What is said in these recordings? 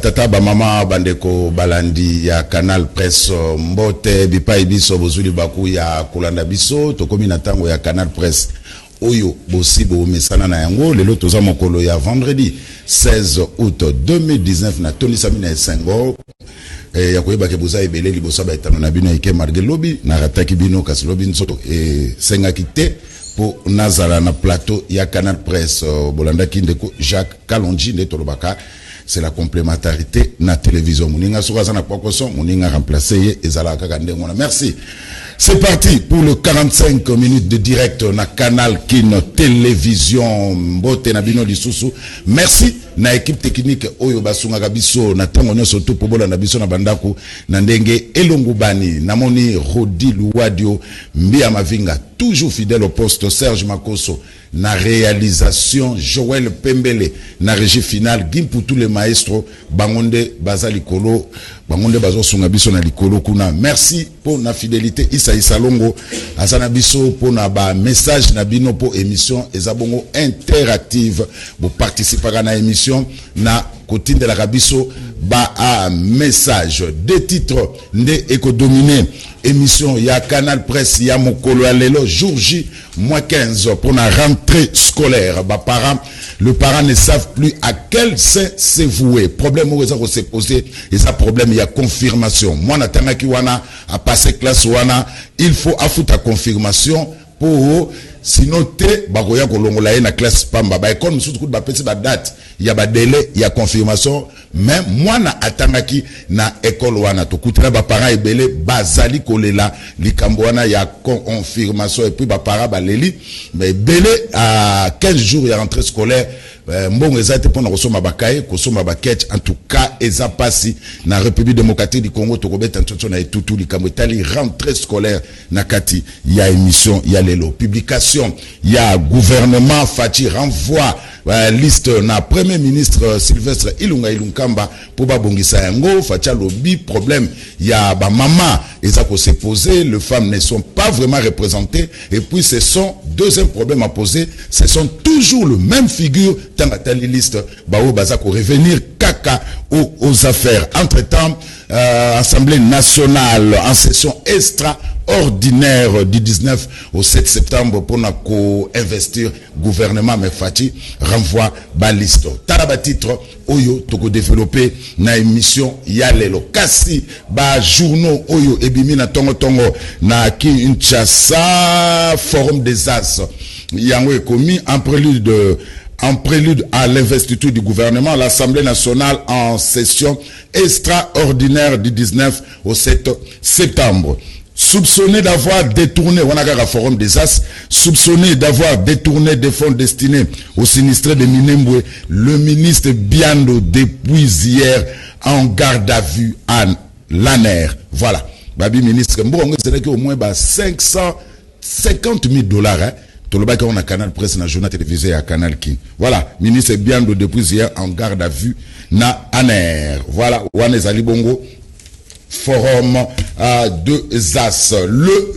batata ba mama bandeko balandi ya Canal Presse mbote bipai biso bozuli baku ya kolanda biso tokomi na tango ya Canal Presse oyo bosi bo mesana na yango lelo toza mokolo ya vendredi 16 août 2019 na Tony Samina Senghor ya koyeba ke boza ebele liboso ba etano na bino eke marge lobi na rataki bino kasi lobi nsoto senga kite pour nazala na plateau ya Canal Presse bolanda kindeko Jacques Kalonji nde tolobaka. C'est la complémentarité na télévision. Mouninga Soukazana Pokoson, Mouninga remplacé et Ezala Kakande Mona. Merci. C'est parti pour le 45 minutes de direct na Canal Kin Télévision Mbote Nabino Lisusu. Merci na équipe technique Oyo Basunga Gabiso na Tongo Nyoso Topobola na Biso na Bandaku na Ndenge Elongubani Namoni Rodi Luwadio Mbia Mavinga toujours fidèle au poste Serge Makoso na réalisation Joël Pembele na régie finale Gimpu tous les maestros Bangonde Bazali Kolo Bangonde Bazo Sunga Biso na Likolo Kuna. Merci pour na fidélité Isa Longo Asana Biso pour na ba message na bino pour émission Ezabongo interactive pour participer à la émission na côté de la Rabiso ba a message des titres ndé éco-dominé émission ya Canal Presse ya mokolo alelo jour J moins 15 pour la rentrée scolaire ba parents le parent ne savent plus à quel se vouer problème où ça se poser et ça problème il y a confirmation moi natanga ki wana a passer classe wana il faut afouta confirmation pour sinon te bakoya kolongola na classe pamba ba école mususu ba petit ba date il y a ba délai il y a confirmation mais moi na atangaki na école wana to kutela ba parents ebele bazali kolela likambo wana ya confirmation et puis ba parents ba leli mais belé à 15 jours ya rentrée scolaire mbongo ezate pona kosoma bakaye kosoma baketch en tout cas eza pasi na République démocratique du Congo tokobeta ntotso na etutu likambo etali rentrée scolaire na kati ya émission ya lelo publication ya gouvernement Fati renvoi liste na premier ministre Sylvestre Ilunga Ilunkamba pour babongisa yango Fatia lobby problème ya ba mama eza ko se poser les femmes ne sont pas vraiment représentées et puis ce sont deuxième problème à poser ce sont toujours le même figure tant à telle liste bao bazako revenir kaka aux affaires entre-temps Assemblée nationale en session extraordinaire du 19 au 7 septembre pour na co-investir gouvernement mais Fati renvoie ba liste talaba titre oyo toko développer na émission ya lelo kasi ba journaux oyo ebimi na tongo na Kinshasa forum des as yango ekomi en prélude à l'investiture du gouvernement, l'Assemblée nationale en session extraordinaire du 19 au 7 septembre. Soupçonné d'avoir détourné, on a un forum des As, soupçonné d'avoir détourné des fonds destinés aux sinistrés de Minembwe, le ministre Biando depuis hier en garde à vue à l'ANER. Voilà. Babi ministre, bon, c'est au moins 550 000 $, hein. Tout le bac on a Canal Presse na journal télévisé à Canal King. Voilà, ministre Biando depuis hier en garde à vue na ANER. Voilà, Wanezali Bongo forum de Zas. Le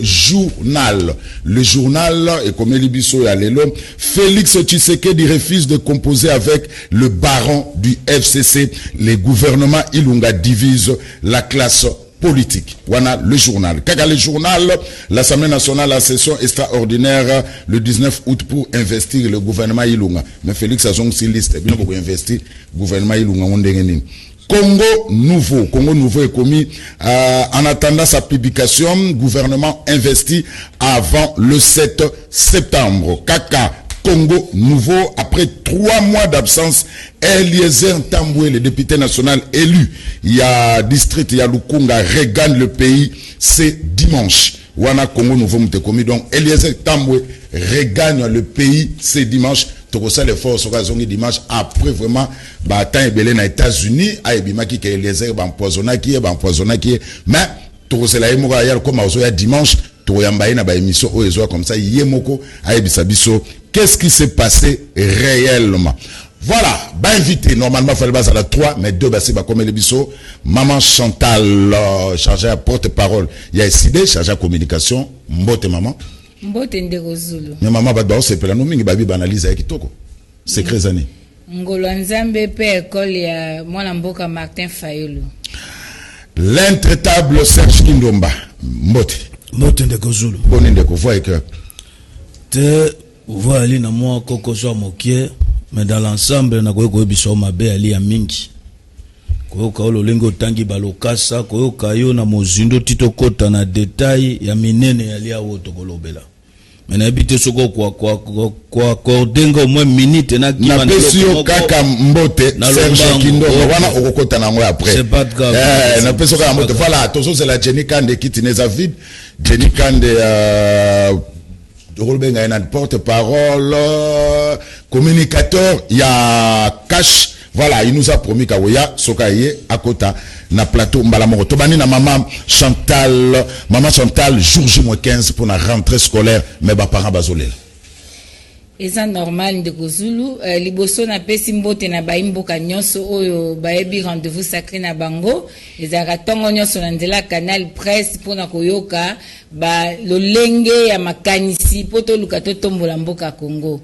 journal et comme Elibiso et Alelo, Félix Tshisekedi refuse de composer avec le baron du FCC. Les gouvernements Ilunga divisent la classe politique. Voilà le journal. Kaka le journal, l'Assemblée nationale en session extraordinaire le 19 août pour investir le gouvernement Ilunga. Mais Félix a son liste. Bien pour investir le gouvernement Ilunga. Congo nouveau est commis en attendant sa publication. Gouvernement investi avant le 7 septembre. Kaka Congo nouveau, après 3 mois d'absence, Eliezer Tamboué, le député national élu, il y a district, il y a Lukunga, regagne le pays, c'est dimanche. Wana Congo nouveau m'tekomi, donc Eliezer Tamboué regagne le pays, c'est dimanche. Tokosa les forces sont dimanche après vraiment bataille belé na États-Unis, aibimaki ke Eliezer empoisonna qui est, mais Tokosa la emoka ya comme ozoya dimanche, toyambaye na ba émission oezo comme ça yemoko aibisa biso. Qu'est-ce qui s'est passé réellement? Voilà, bah invité, normalement, il fallait baser à la 3, mais 2, bah c'est comme les bisous. Maman Chantal, chargée à porte-parole. Il y a SID, chargée à communication. Mbote maman. Mbote Ndegozulu. Mais maman, bah, c'est pour la nomming, bah, analyse avec Toko. Secret années. Ngolo Nzambe pe école ya mwana mboka Martin Fayulu. L'intraitable Serge Kindomba. Mbote de Kozulu. Bonne de Kovoa et que. Te, voit ali na moi koko so mokie, mais dans l'ensemble na ko biso mabe ali ya mingi. Ko ka lolengo tangi balokasa, ko ka yo na mozindo tito kota na détail ya minene ali ya woto kolobela. Mais na habite soko kwa kordengo moins minute na kima na pesio kaka Mbote Serge Kindomba wana okokota na ngo après. C'est pas grave. Na pesio kaka Mbote voilà, tozo c'est la Jenny Kande kitineza vide. Jenny Kande Rolbenga est porte-parole, communicateur, il y a Cash. Voilà, il nous a promis Kawoya, Sokaye, Akota, na plateau Mbalamoro. Tobani na maman Chantal, jour J-15 pour la rentrée scolaire, mais ba parents bazolé. Et ça normal de Kozulu, liboso na pesi mbote na baimboka nyonso oyo baebi rendez-vous sacré na bango, ezaka tongo nyonso na nzela Canal Presse pour na koyoka ba lolenge ya makanisi poto lukato tombola mboka Congo.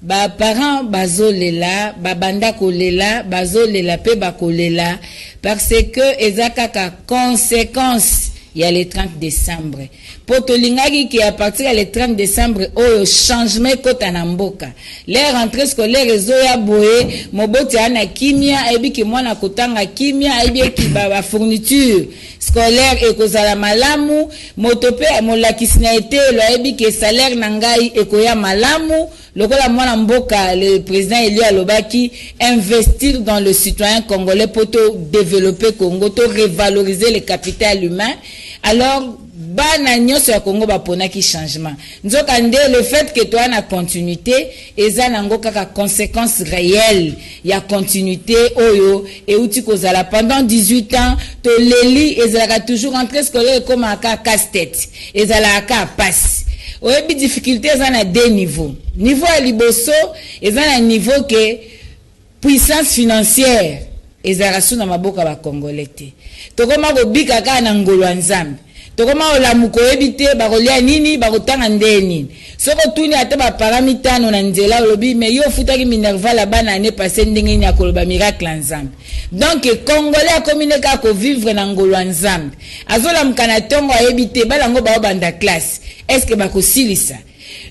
Ba parents bazolela, ba banda kolela, bazolela pe bakolela parce que ezaka ka conséquence il y a le 30 décembre. Potolingaki qui à partir du 30 décembre au changement kota na mboka. Les rentrées scolaires ezoya boye moboti ana kimia ebi ki mwana kotanga kimia ebi ki ba fourniture scolaire ekozala malamu motope molakisina ete lo ebi ki salaire nangai ekoya malamu lokola mwana mboka le président Eli Alobaki investir dans le citoyen congolais pour développer Congo, to revaloriser le capital humain. Alors bana nyonso ya Congo bapona ki changement. Nzoka nde le fait que toi na continuité eza nango kaka conséquence réelle ya continuité oyo et uti kozala pendant 18 ans to leli ezala toujours entrée scolaire comme aka casse-tête ezala aka passe. Oyebi difficulté eza na deux niveaux. Niveau ya liboso eza na niveau que puissance financière ezala suna maboka ba congolais te. Tokoma ko bika ka na ngolo Nzambe. Tokoma olamuko ebite bakolia nini bakotanga ndeni. Soko tuni ate ba paramitano na nzela lobi mais yo futaki minerva la bana année passée ndenge ni akoloba miracle Nzambe. Donc congolais a communiquer ko vivre na ngolo Nzambe. Azola mkana tongo ebite balango ba banda classe. Est-ce que bako silisa?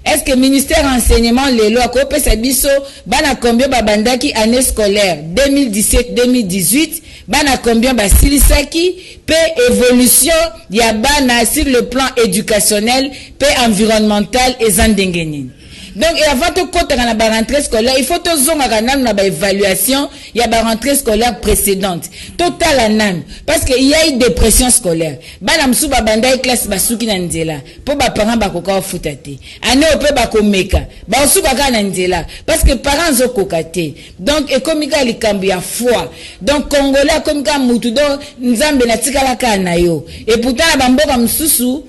Est-ce que ministère enseignement lelo akopesa biso bana combien babandaki année scolaire 2017-2018 bana combien basilisaki pe évolution ya bana sur le plan éducationnel pe environnemental et zandengeni. Donc et avant de côté dans la rentrée scolaire il faut to zonga kanam na ba évaluation ya ba rentrée scolaire précédente total anan parce que il y a une dépression scolaire bana msuba bandai classe basuki na nzela po ba parents ba koka futate ane ope ba komeka ba suka kana nzela parce que parents zo kokate donc ekomika likambi ya foi donc congolais komika mutu donc nzambe na tikala kana yo et pourtant ba mboka msusu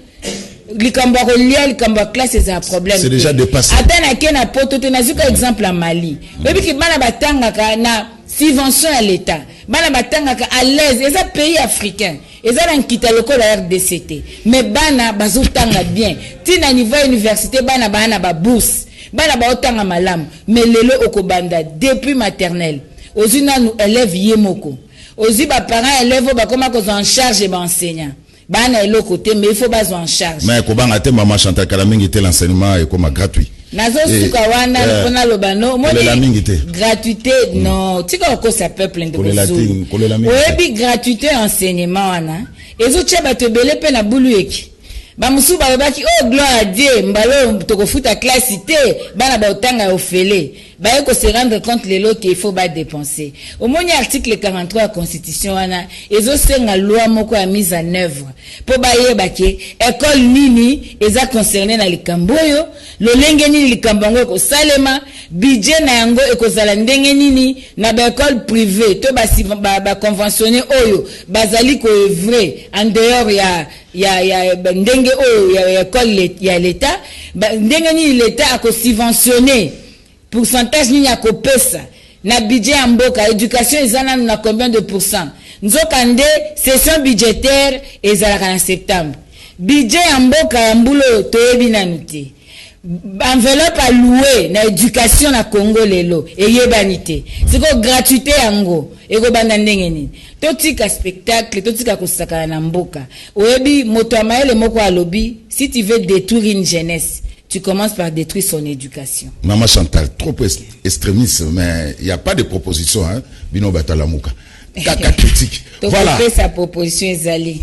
likambo kolia likambo classe c'est un problème c'est déjà dépassé atana kena poto te nazuka exemple à Mali bebi ki bana batanga ka na subvention à l'état bana batanga ka à l'aise et ça pays africain et ça dans kita lokola RDCT mais bana bazotanga bien tina niveau université bana ba bourse bana ba otanga malamu mais lelo okobanda depuis maternelle ozina nous élève yemoko ozi ba parents élèves ba koma ko en charge ba enseignant bana elo côté mais il faut pas en charge mais kobanga te maman Chantal Kalamingi te l'enseignement est comme gratuit nazo suka wana pona lobano moni gratuité non tika ko ça peuple ndo oyebi gratuité enseignement wana ezo tsheba tebele pe na bulu eki ba musuba babaki oh gloire à Dieu mbalo tokofuta classe te bana ba otanga ofele ba eko se rendre compte lelo qu'il faut pas dépenser au moins article 43 de la constitution wana ezo senga loi moko ya mise en œuvre po ba yeba ke école nini eza concerné na likambo yo lolenge nini likambo ngo ko salema budget na yango ekozala ndenge nini na ba école privée to ba conventionné oyo bazali ko œuvrer en dehors ya ndenge oyo ya école ya l'état ndenge ni l'état a subventionné pourcentage ni ya kopesa na budget ya mboka éducation ezana na combien de pourcent nzokande session budgétaire ezalaka na septembre budget ya mboka ya mbulo toyebi nanu te enveloppe alloué na éducation na Congo lelo eyebanité siko gratuité yango eko banda ndenge nini totika spectacle totika kosaka na mboka oyebi moto amaele moko alobi si tu veux détruire une jeunesse tu commences par détruire son éducation. Maman Chantal, trop extrémiste, mais il n'y a pas de proposition, hein, Bino Batalamuka. Kaka critique. Voilà. Sa proposition Ezali.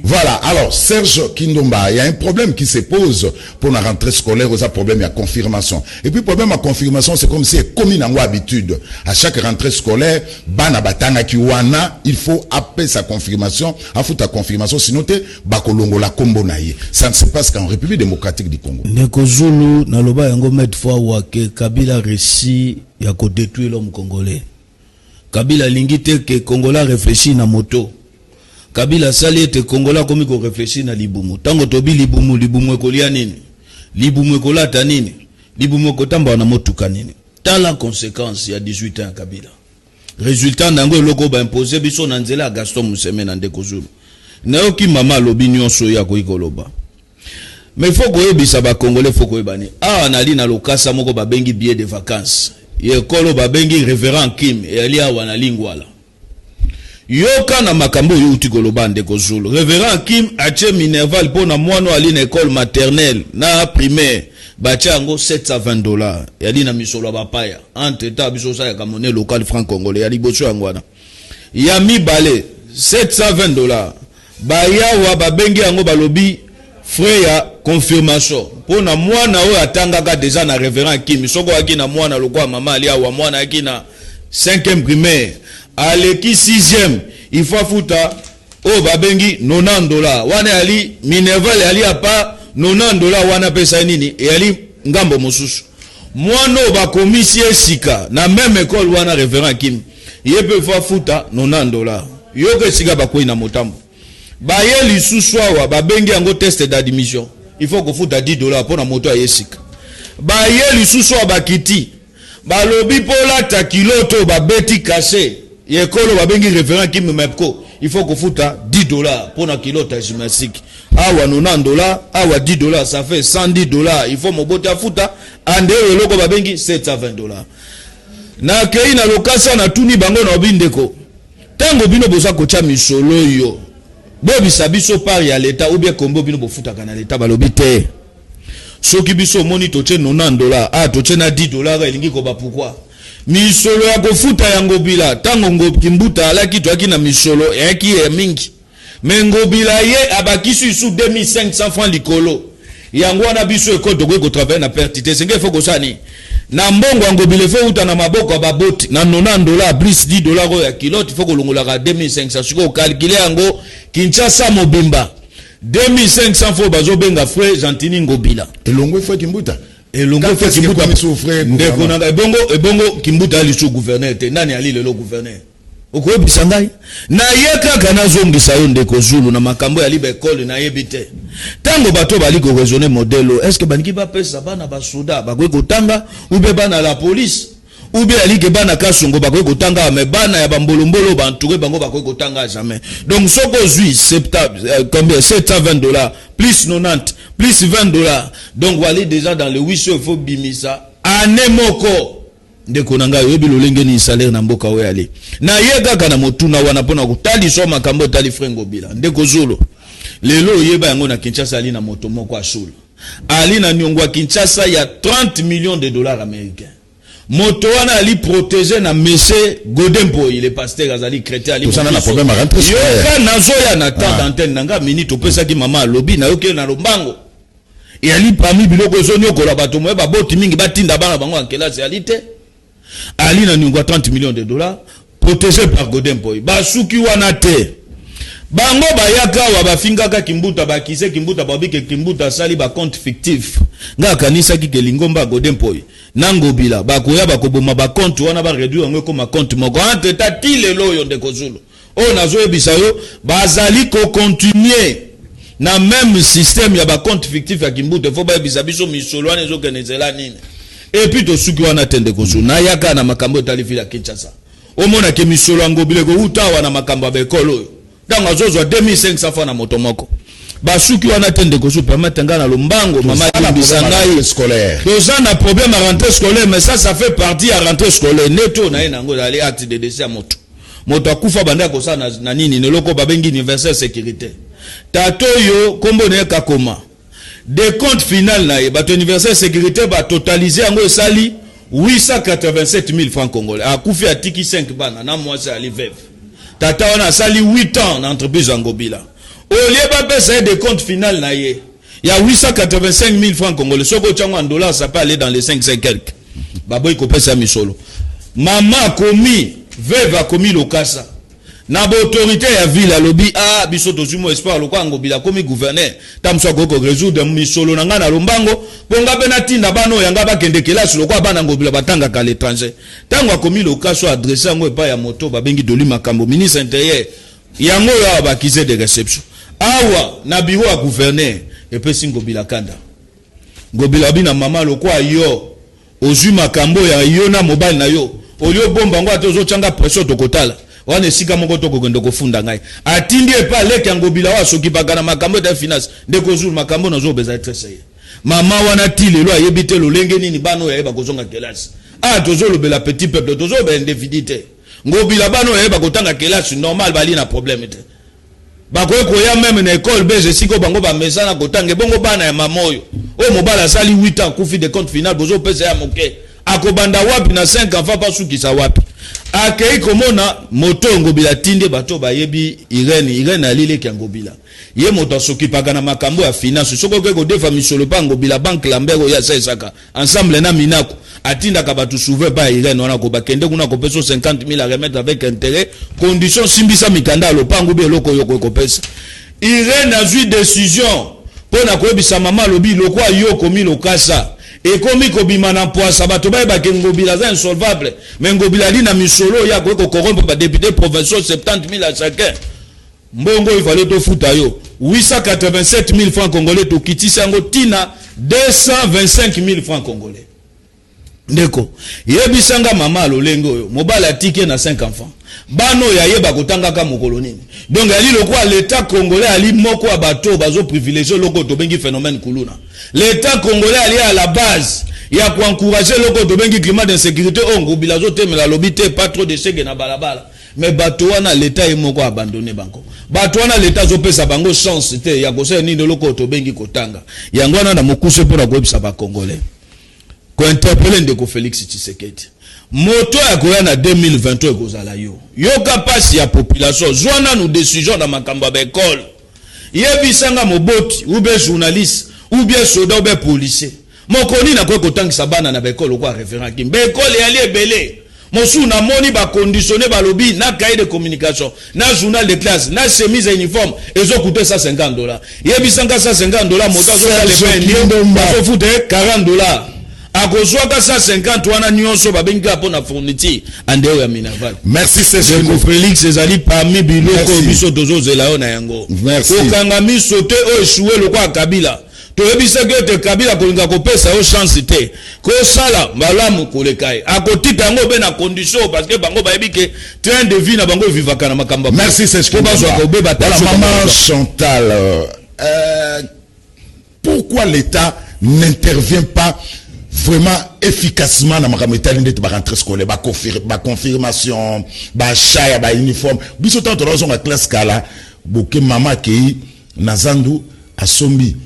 Voilà. Alors, Serge Kindomba, il y a un problème qui se pose pour la rentrée scolaire, il y a un problème à confirmation. Et puis, problème à confirmation, c'est comme si, comme une habitude, à chaque rentrée scolaire, bana batana kiwana, il faut appeler sa confirmation, à foutre ta confirmation, sinon t'es bakolongo la kombo naïe. Ça ne se passe qu'en République démocratique du Congo. Neko Zulu, naloba yango met fois wake, Kabila réussi, ya ko détruire l'homme congolais. Kabila lingite ke Kongola réfléchit na moto. Kabila sali te Kongola komi ko réfléchit na libumu. Tango tobi libumu ekolia nini? Libumu ekolata nini? Libumu ekotamba na motuka nini? Dans la conséquence, il y a 18 ans Kabila. Résultat nango eloko ba imposer biso na nzela Gaston Museme na Ndeko Zulu. Nayoki mama lobi nyonso ya ko ikoloba. Mais il faut que yebisa ba Congolais faut ko yebani. Ah nali na lokasa moko ba bengi billet de vacances. Yekolo babengi révérend Kim et alia wana lingwala yoka na makambo yuti koloba Ndeko Zulu révérend Kim ache Minerval pona mwana ali na école maternelle na primaire bacha ngo $720 yali na misolo bapaya entre ta biso sa ya kamone local franc congolais yali boso yangwana ya mibale $720 baya wa babengi yango balobi frais ya confirmation pour na mwana oyo atangaka déjà na révérend Kim soko aki na mwana lokwa mama ali awa mwana aki na 5e primaire aleki 6e il faut futa o babengi $90 wana ali Minerval ali apa $90 wana pesa nini e ali ngambo mosusu mwana ba komisi esika na même école wana révérend Kim yepe faut futa $90 yoke sika bakoi na motambo baye lisusu awa babengi yango test d'admission il faut que futa $10 pour na moto ya yesika baye lisusu awa bakiti balobi pola ta kiloto babeti caché yekolo babengi référent Kim Mepko il faut que futa $10 pour na kiloto gymnastique awa $90 awa $10 ça fait $110 il faut mobota futa ande eloko babengi $720 na kei na lokasa na tuni bango na obindeko tango bino boza kocha misolo yo bobi sabiso par ya l'état ou bien kombo bino bofuta kana l'état balobi te soki biso moni toche $90 ah toche na $10 elingi ko ba pourquoi misolo ya kofuta yango bila tango ngobi mbuta alaki to akina misolo yaki ya mingi mengo bila ye abakisu su 2500 francs likolo yango wana biso ekoto ko travailler na pertité senge faut kosani na mbongo yango bile faut uta na maboko baboti na $90 plus $10 ya kilo il faut kolongola ka 2500 siko calculer yango Kinshasa mobimba 2500 fois bazo benga frère Gentini Ngobila elongo faut Kimbuta elongo faut Kimbuta ndeko na ebongo Kimbuta ali sous gouverneur te nani ali le gouverneur okobisa ngai na yeka kana zongisa yo Ndeko Zulu na makambo ya libe école na yebite tango bato bali ko raisonner modelo est-ce que baniki ba pesa bana ba souda ba ko kotanga ou be bana la police ou bien ali ke bana kasongo ba ko kotanga me bana ya bambolombolo ba entouré bango ba ko kotanga jamais donc soko zui combien $720 plus 90 plus $20 donc wali déjà dans le 800 il faut bimisa anemoko Ndeko nanga yobi lolenge ni salaire na mboka we ali na yega kana motuna wana pona kutali so makambo tali frengo bila Ndeko Zulu lelo yeba yango na Kinshasa ali na moto moko ashula ali na nyongwa Kinshasa ya $30 millions américains moto wana ali protéger na monsieur Godempo il est pasteur azali chrétien ali ça na problème à rentrer yoka nazo ya na temps d'antenne nanga minute opesa ki mama lobi na yoke na lombango et ali parmi biloko zonyo ko la bato mo ba boti mingi batinda bana bango en classe ali te ali na nyongwa $30 millions protégé par Godempo basuki wana te bango bayaka wa bafingaka Kimbuta bakise Kimbuta babike Kimbuta sali ba compte fictif nga kanisa ki kelingomba Godempo nangobila bakoya bakoboma ba compte wana ba réduire ngo comme compte moko entre tati lelo yo Ndeko Zulu o nazo ebisa yo bazali ko continuer na même système ya ba compte fictif ya Kimbuta faut ba ebisa biso misolo wana ezo kenezela nini et puis to suki wana Ndeko Zulu na yaka na makambo talifila Kinshasa o mona ke misolo ngobile ko utawa na makambo ba ekolo tango azozwa 2500 francs na moto moko basuki wana tende ko su permettre ngana lombango mama libisangai scolaire. Toza na problème à rentrée scolaire, mais ça fait partie à rentrée scolaire. Neto na enango dali acte de décès à moto. Moto akufa banda ko sa na nini ne loko babengi universel sécurité. Tato yo kombo ne kakoma. Des comptes final na bato universel sécurité ba totaliser ngo sali 887 000 francs congolais. Akufi atiki 5 bana na mwasi ali veuve. Tata wana sali 8 ans na entreprise Ngobila. Au lieu ba pesa des comptes final na ye. Il y a 885 000 francs congolais. Soko chango en dollars, ça peut aller dans les 500 quelques. Baboy ko pesa mi solo. Maman a commis, veuve a commis le kasa. Na ba autorité ya ville lobby ah biso tozumo espoir lo kwa Ngobila komi gouverneur. Tamso ko résoudre mi solo na ngana lombango, bonga benati na bano yanga ba kende kelasi lo kwa bana Ngobila batanga ka l'étranger. Tango a commis le kasa adressé ngo epa ya moto babengi Doli Makambo ministre intérieur. Yango ya ba kize de réception. Awa na bureau à gouverneur et puis Ngobila kanda Ngobila bina mama lokwa yo ozu makambo ya yo na mobile na yo olio bomba ngo atozo changa pression tokotala wana sika moko tokokende kofunda ngai atindi epa leke Ngobila wa soki bagana makambo de finance ndeko zulu makambo nazo beza tresse mama wana tilelo ayebite lolenge nini bano ya eba kozonga kelasi tozo lobela petit peuple tozo be individuité Ngobila bano ya eba kotanga kelasi normal bali na problème te bakoye koya même na école beze siko bango ba mesana kotange bongo bana ya mamoyo o mobala sali 8 ans kufi de compte final bozo pesa ya moke akobanda wapi na 5 enfants pas sukisa wapi akei komona moto Ngobila tinde bato bayebi Irene alile ki Ngobila ye moto soki paka na makambo ya finance soko ko defa misolo pa Ngobila banque Lambert ya saka ensemble na minako atinda ka batu souver pa Irene wana ko bakende kuna ko peso 50 000 à remettre avec intérêt condition simbisa mikanda lo pangu be loko yoko ko pesa Irene a eu décision pona ko ebisa mama lobi lokwa yo komi lokasa et komi ko bima na poisa bato ba ba Ngobila za insolvable mais Ngobila di na misolo ya ko corrompre ba député provincial 70 000 à chacun mbongo il fallait to futa yo 887 000 francs congolais to kitisa ngo tina 225 000 francs congolais ndeko yebisanga mama lolengo yo mobala tike na 5 enfants bano ya yeba kotanga ka mokolo nini donc ali lokwa l'état congolais ali moko ya bato bazo privilégier loko to bengi phénomène kuluna l'état congolais ali à la base ya ko encourager loko to bengi climat d'insécurité Ngobila zo temela lobité pas trop de chèque na balabala mais bato wana l'état est moko abandonné bango bato wana l'état zo pesa bango chance te ya ko se nini loko to bengi kotanga yango wana na mokuse pona ko ebisa ba congolais ko interpeller ndeko Félix Tshisekedi moto ya koya na 2023 kozala yo yoka pasi ya population zwana nous décision na makambo ba école yebisanga moboti ou bien journaliste ou bien soldat ou bien policier mokoni na ko kotangisa bana na ba école ko référent ki ba école ya li ebele mosu na moni ba conditionner ba lobby na cahier de communication na journal de classe na chemise et uniforme ezo coûter $150 yebisanga $150 moto azo le foutre $40 akozwaka 150 wana nyonso babenga pona fourniture andeo ya Minaval. Merci c'est Félix ezali parmi biloko biso tozo zela yo na yango. Okanga miso te o échouer lokwa Kabila. To yebisa ke te Kabila kolinga kopesa yo chance te. Ko sala malamu kolekaye. Akotita yango be na condition parce que bango ba yebike train de vie na bango vivaka na makamba. Merci c'est maman Chantal pourquoi l'État n'intervient pas vraiment efficacement dans ma caméra de rentrée scolaire, ma confirmation, ma chaya, ma uniforme. Biso tant dans la classe kala, boke maman qui nazandu asombi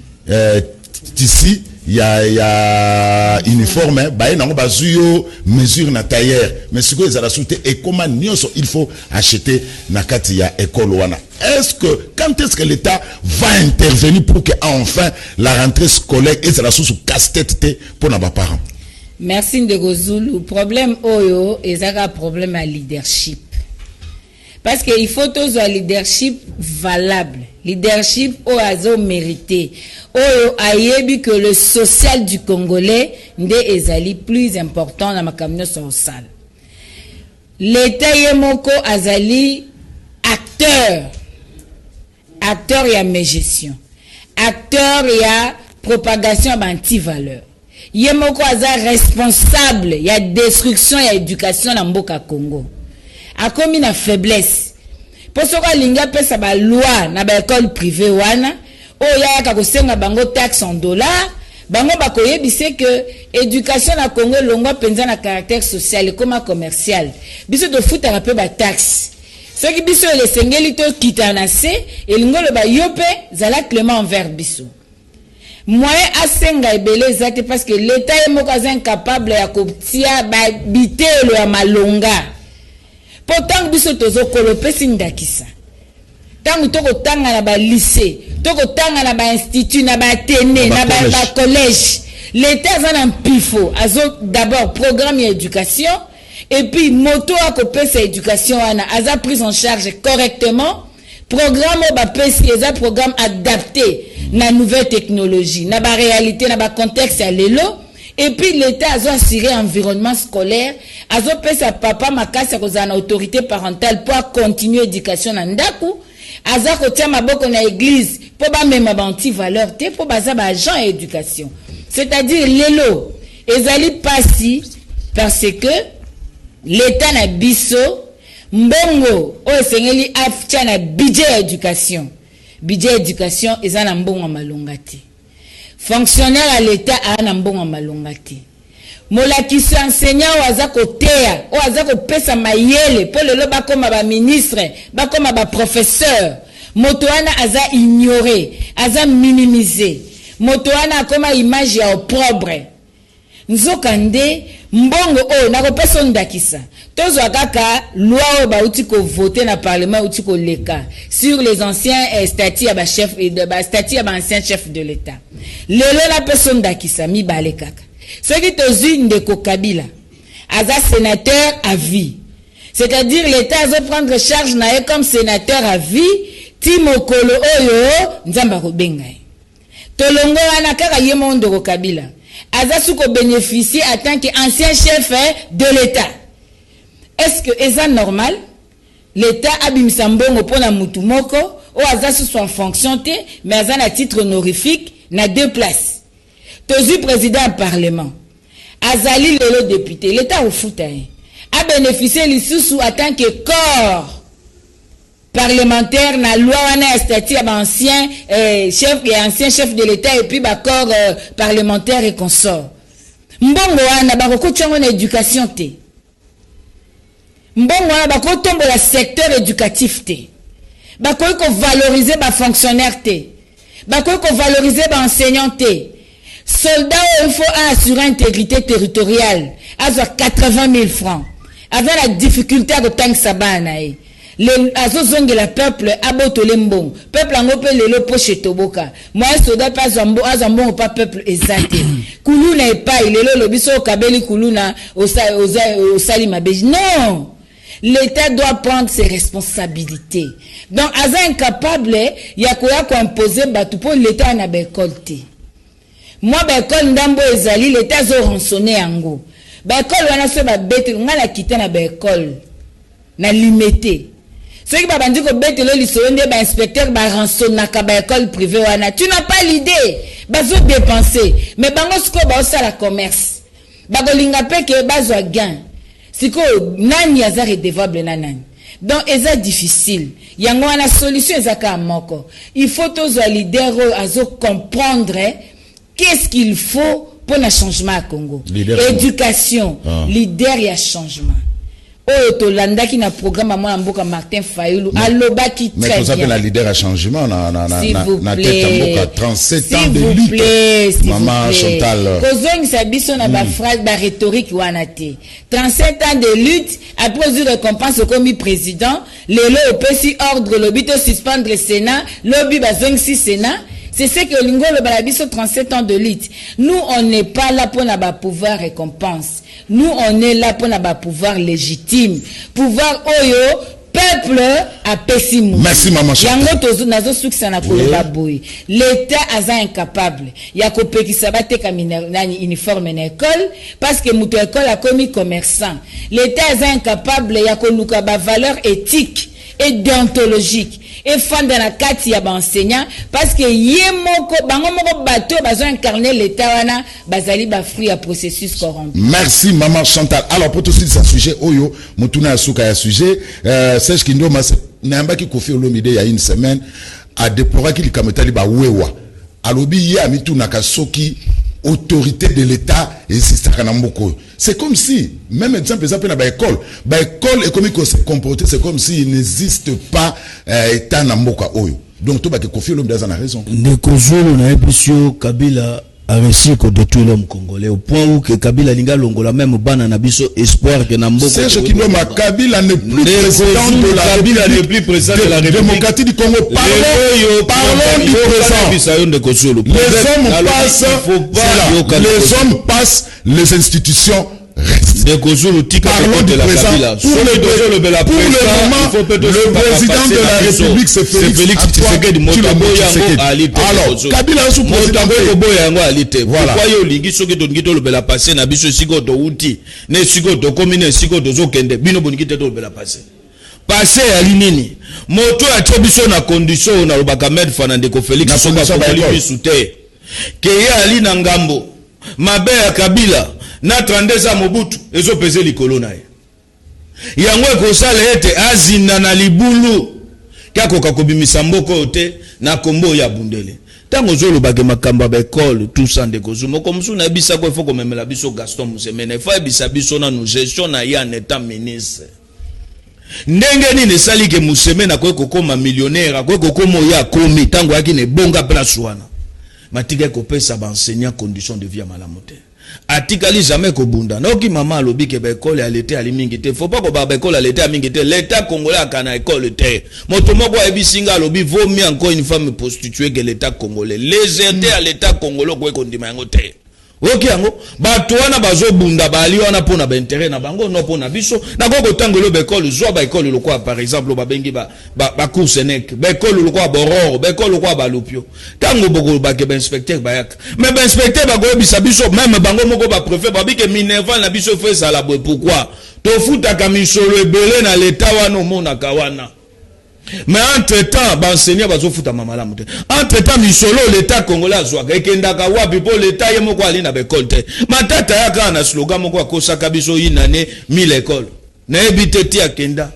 ici il y a uniforme ba na bazuyo mesure na tailleur mais ce que les ala souté et comment nyoso il faut acheter na kati ya école wana. Quand est-ce que l'État va intervenir pour que enfin la rentrée scolaire et ça la sous casse-tête pour nos parents? Merci Ndeko Zulu. Le problème oyo ezaka problème à leadership. Parce qu'il faut tous un leadership valable, leadership au azo mérité. Oyo ayebi que le social du Congolais nde ezali plus important na makamno social. L'État yemoko azali acteur ya mégestion, acteur ya propagation anti-valeur. Yemoko aza responsable ya destruction ya éducation na mboka Congo. Akomi na faiblesse. Pour ce que linga pesa ba loi na ba école privée wana, yaka kosenga bango taxe en dollars bango bakoyebise que éducation na Congo longwa penza na caractère social et comme commercial biso to futaka pe ba taxe soki biso le sengeli to kitana se elingo lo ba yope zala clément envers biso moyen asenga ebele ezate parce que l'état est moko aza incapable ya kotia ba bitelo ya malonga pourtant biso tozo kolopesi ndakisa tangu toko tanga na ba lycée toko tanga na ba institut na ba tene na ba collège l'état aza na pifo azo d'abord programme ya éducation et puis moto a kopesa éducation wana aza prise en charge correctement programme ba pesi eza programme adapté na nouvelle technologie na ba réalité na ba contexte ya lelo et puis l'état azo assurer environnement scolaire azo pesa papa makasi kozana autorité parentale pour continuer éducation na ndaku aza kotia maboko na église po ba mema ba anti valeur te po baza ba agent éducation c'est-à-dire lelo ezali pasi parce que l'état na biso mbongo o esengeli aftia na budget éducation eza na mbongo malonga te fonctionnaire à l'état a na mbongo malonga te molakisi enseignant o aza koteya o aza kopesa mayele po lelo bakoma ba ministre bakoma ba professeur moto wana aza ignoré aza minimisé moto wana akoma image ya opprobre nzokande mbongo o nakopesa ndakisa tozwa kaka loi o bauti ko voter na parlement uti ko leka sur les anciens statuts ya ba chef et de ba statuts ya ba ancien chef de l'état lelo la personne ndakisa mi bale kaka ce qui tozui ndeko Kabila aza sénateur à vie c'est-à-dire l'état azo prendre charge na comme sénateur à vie timokolo oyo nzamba ko benga tolongo wana kaka yemo ndeko Kabila aza suko bénéficier en tant qu'ancien chef de l'état. Est-ce que c'est normal l'état abimisa mbongo pona mutu moko o aza sous en fonction te mais aza na titre honorifique na deux places tozu président du parlement azali lelo député l'état au fout a bénéficié lisusu en tant que corps parlementaire na loi wana statut ya ancien chef et ancien chef de l'état et puis ba corps parlementaire et consort mbongo wana bakokotiango na éducation te mbongo wana bakotombola secteur éducatif te bakoki ko valoriser ba fonctionnaire te bakoki ko valoriser ba enseignant te soldat il faut assurer intégrité territoriale azwa 80 000 francs avec la difficulté à kotangisa bana le azozongela peuple abotole mbongo peuple angope lelo poche toboka moi soda pas azambo pas peuple exact kuluna epai lelo lobiso kabeli kuluna osali mabeji non l'état doit prendre ses responsabilités donc aza incapable ya koya ko imposer batu pour l'état na bekol te moi bekol ndambo ezali l'état zo rançonner yango bekol wana so ba bete ngala kita na bekol na limité ceux qui babandi ko betelo lisolo nde ba inspecteur ba rançonnaka ba école privée wana tu n'as pas l'idée bazo dépenser mais bango siko ba osala commerce bakolinga pe ke bazwa gain siko nani aza redevable na nani donc eza difficile yango wana solution ezaka moko il faut tozwa leader azo comprendre qu'est-ce qu'il faut pour le changement à Congo éducation leader ya changement oyo tolandaki na programme à moi mboka Martin Fayulu alobaki très bien mais vous la leader à changement na tête mboka 37 ans de lutte maman Chantal kozongisa biso na ba phrase ba rhétorique wana te 37 ans de lutte après une récompense comme président lelo opesi ordre lobby to suspendre le Sénat lobby bazongisi Sénat. C'est ce que l'Ingolo Balabiso 37 ans de lutte. Nous, on n'est pas là pour n'avoir pouvoir récompense. Nous, on est là pour n'avoir pouvoir légitime. Pouvoir oyo, peuple a pessimu. Merci, maman. Yango tozo nazo succès na koloba boy. L'État aza incapable. Yako peki sabate kaminani uniforme na école parce que muto école a commis commerçant. L'État aza incapable yako luka ba valeur éthique et déontologique. Et fan dans la kati ya ba enseignant parce que yemoko bango moko bateau bazo incarner l'état wana bazali ba fruit à processus corrompu. Merci maman Chantal. Alors pour tout de suite ce sujet oyo mutuna suka ya sujet Serge Kindoma nayambaki Kofi Olomide ya une semaine a déploré qu'il kametali ba wewa alobi ya mitunaka soki autorité de l'État existe à Kanamboko. C'est comme si, même exemple, exemple, dans l'école et comme il se comporter, c'est comme s'il n'existe pas État Namboka Oyo. Donc, tout le monde confie l'homme dans la raison. Nekozolo na episio Kabila a réussi à détruire l'homme congolais au point où que Kabila linga longola même bana na biso espoir que Namboka. C'est ce qui doit Kabila n'est plus président de la Kabila n'est plus président de la République démocratique du Congo. Parlons du présent. Les hommes passent, les institutions restent. Parlons du présent. Pour le moment, le président de la République, c'est Félix Tshisekedi. Alors, Kabila est sous président. Voilà. Passé à l'inini. Moto a tchobiso na condition na lobaka med fanande ko Félix Soba Kobali bisute. Keye ali na ngambo. Mabe ya Kabila na 32 Mobutu ezo pese likolo na ye. Yango ko sala ete azinda na libulu. Kako kakobimisa mboko te na kombo ya bundele. Tango zolo bage makamba ba école tout ça de kozumo comme sou na bisa ko foko memela biso Gaston Musemene fa bisa biso na nous gestion na ya en état ministre. Ndenge nini sali ke Musemene ko koma millionnaire ko koma ya komi tango yaki ne bonga place wana. Matika ko pesa ba enseignant condition de vie malamu te. Atikali jamais ko bunda. Na oki mama alobi ke ba école ya l'état ali mingi te. Faut pas ko ba école ya l'état mingi te. L'état congolais akana école te. Moto moko ebisinga alobi vaut mieux encore une femme prostituée que l'état congolais. Les aider à l'état congolais ko kondima yango te. Oki yango bato wana bazo bunda bali wana pona ba intérêt na bango no pona biso na koko tangolo ba école zo ba école lokwa par exemple ba bengi ba course nek ba école lokwa bororo ba école lokwa ba lupio tango boko ba ke ba inspecteur ba yak mais ba inspecteur ba go bisa biso même bango moko ba préfet ba bi ke Minerval na biso fait ça la boy pourquoi to futa kamisolo ebele na l'état wana mona kawana. Mais entre-temps, enseignant bazo futa mamala mute. Entre-temps, misolo l'état congolais azwaka ekendaka wapi po l'état yemo kwa ali na bekole te. Matata yaka na slogan moko akosaka biso inane 1000 écoles. Na ebiteti akenda.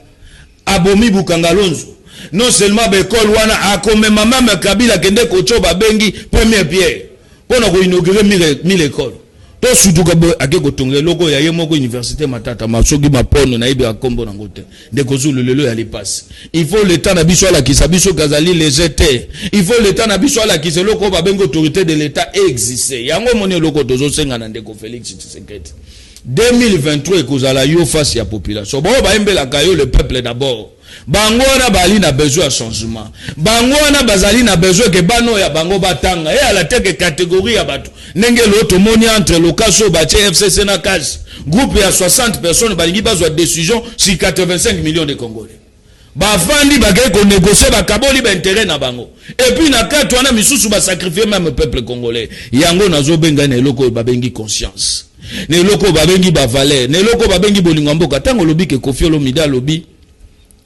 Abomi bukangalonzo. Non seulement bekole wana akomema mama Kabila kende kochoba bengi première pierre. Pona ko inaugurer 1000 écoles. To sutuka bo akeko tongela loko ya ye moko université matata masogi mapono na ibe akombo na ngote de kozulu lelo ya lipasse. Il faut le temps na biso ala kisabiso kazali les étés. Il faut le temps na biso ala kiseloko ba bengo autorité de l'état exister. Yango moni loko tozo senga na ndeko Félix Tshisekedi. 2023 ekozala yo face ya population. Bon ba embela kayo le peuple d'abord. Bango na bali na besoin de changement. Bango na bazali na besoin que bano ya bango batanga. Et à la tête catégorie ya batu. Nenge l'autre moni entre locaso bache FCC na cash. Groupe ya 60 personnes balingi bazwa décision sur 85 millions de Congolais. Ba fandi bagay ko négocier ba kaboli ba intérêt na bango. Et puis na katu wana misusu ba sacrifier même peuple congolais. Yango nazo benga na eloko ba bengi conscience. Ne loko ba bengi ba valeur. Ne loko ba bengi bolinga mboka tango lobi ke Kofi Olomide lobi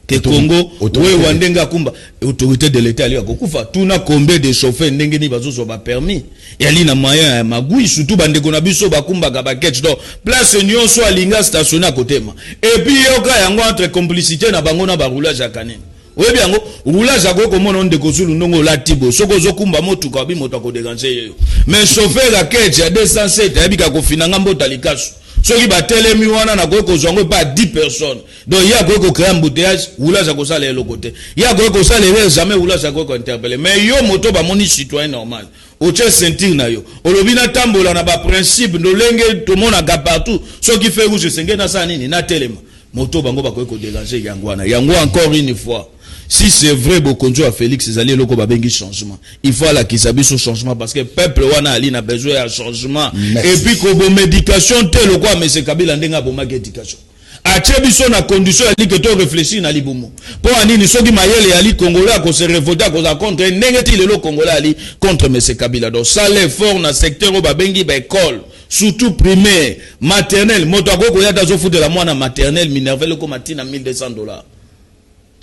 que Congo we wandenga kumba autorité de l'état ali akokufa tuna combien de chauffeurs ndenge ni bazozo ba permis yali na moyen ya magui surtout bandeko na biso bakumba ka package do place nyonso alinga stationner kotema et puis yoka yango entre complicité na bango na ba roulage ya kanene oyebi yango roulage ako komona ndeko zulu ndongo la tibo soko zokumba motuka bi moto ko dégager yo mais chauffeur la ketch ya 207 yabika ko finanga mbota likasu. Ceux qui battent les miwana na ko zongo pas 10 personnes. Donc il y a ko créer embouteillage, oula za ko sala le côté. Il y a ko sala jamais oula za ko interpeller. Mais yo moto ba moni citoyen normal. O tche sentir na yo. Olobina tambola na ba principe no lenge tout monde a partout. Ceux qui fait rouge senge na sa nini na telema. Moto bango ba ko dégager yangwana. Yango encore une fois. Si c'est vrai Bokonjo à Félix Ezali loko ba bengi changement. Il faut la kisabiso changement parce que peuple wana ali na besoin de changement. Merci. Et puis ko bo médication tel quoi mais c'est Kabila ndenga bo médication. Ache biso na condition ali que to réfléchir na libumo. Po anini soki mayele ali congolais ko se révolter ko za contre ndengeti le congolais ali contre monsieur Kabila. Donc ça l'effort na secteur ba bengi ba école surtout primaire, maternelle, motako ko yata zo foutre la mwana maternelle Minerval ko matina $1200.